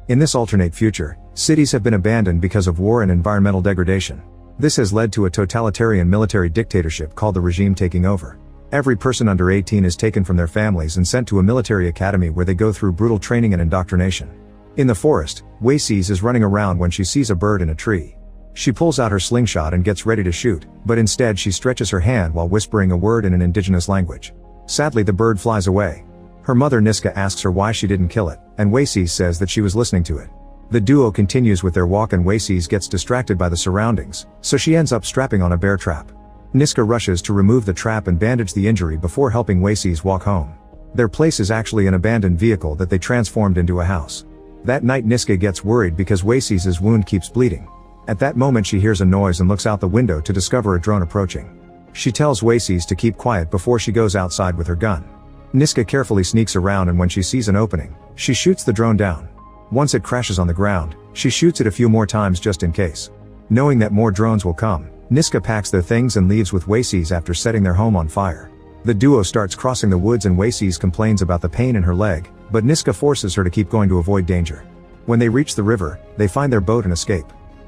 In this alternate future, cities have been abandoned because of war and environmental degradation. This has led to a totalitarian military dictatorship called the regime taking over. Every person under 18 is taken from their families and sent to a military academy where they go through brutal training and indoctrination. In the forest, Wacies is running around when she sees a bird in a tree. She pulls out her slingshot and gets ready to shoot, but instead she stretches her hand while whispering a word in an indigenous language. Sadly, the bird flies away. Her mother Niska asks her why she didn't kill it, and Wacies says that she was listening to it. The duo continues with their walk and Wacies gets distracted by the surroundings, so she ends up strapping on a bear trap. Niska rushes to remove the trap and bandage the injury before helping Wacies walk home. Their place is actually an abandoned vehicle that they transformed into a house. That night Niska gets worried because Wacies' wound keeps bleeding. At that moment she hears a noise and looks out the window to discover a drone approaching. She tells Wacies to keep quiet before she goes outside with her gun. Niska carefully sneaks around and when she sees an opening, she shoots the drone down. Once it crashes on the ground, she shoots it a few more times just in case. Knowing that more drones will come, Niska packs their things and leaves with Wacies after setting their home on fire. The duo starts crossing the woods and Wacies complains about the pain in her leg, but Niska forces her to keep going to avoid danger. When they reach the river, they find their boat and escape.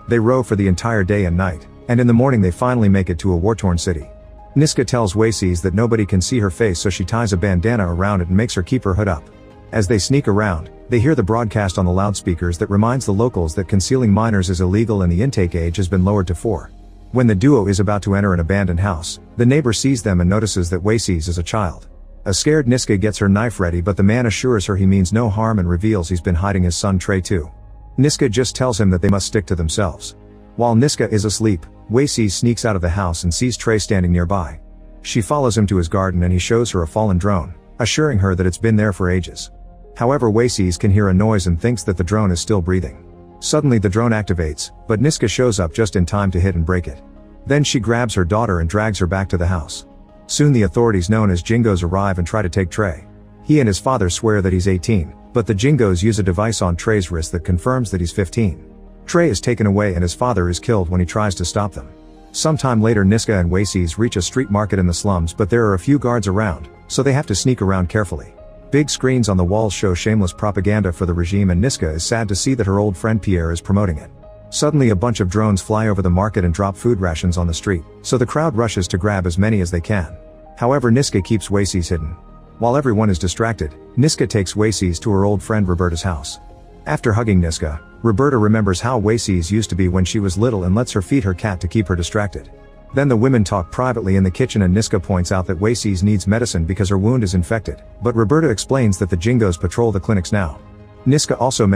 They row for the entire day and night, and in the morning they finally make it to a war-torn city. Niska tells Wacies that nobody can see her face, so she ties a bandana around it and makes her keep her hood up. As they sneak around, they hear the broadcast on the loudspeakers that reminds the locals that concealing minors is illegal and the intake age has been lowered to 4. When the duo is about to enter an abandoned house, the neighbor sees them and notices that Wacies is a child. A scared Niska gets her knife ready, but the man assures her he means no harm and reveals he's been hiding his son Trey too. Niska just tells him that they must stick to themselves. While Niska is asleep, Wacies sneaks out of the house and sees Trey standing nearby. She follows him to his garden and he shows her a fallen drone, assuring her that it's been there for ages. However, Wacies can hear a noise and thinks that the drone is still breathing. Suddenly the drone activates, but Niska shows up just in time to hit and break it. Then she grabs her daughter and drags her back to the house. Soon the authorities known as Jingos arrive and try to take Trey. He and his father swear that he's 18, but the Jingos use a device on Trey's wrist that confirms that he's 15. Trey is taken away and his father is killed when he tries to stop them. Sometime later Niska and Wacies reach a street market in the slums, but there are a few guards around, so they have to sneak around carefully. Big screens on the walls show shameless propaganda for the regime and Niska is sad to see that her old friend Pierre is promoting it. Suddenly a bunch of drones fly over the market and drop food rations on the street, so the crowd rushes to grab as many as they can. However, Niska keeps Wacies hidden. While everyone is distracted, Niska takes Wacies to her old friend Roberta's house. After hugging Niska, Roberta remembers how Wacies used to be when she was little and lets her feed her cat to keep her distracted. Then the women talk privately in the kitchen and Niska points out that Wacies needs medicine because her wound is infected, but Roberta explains that the Jingos patrol the clinics now. Niska also mentions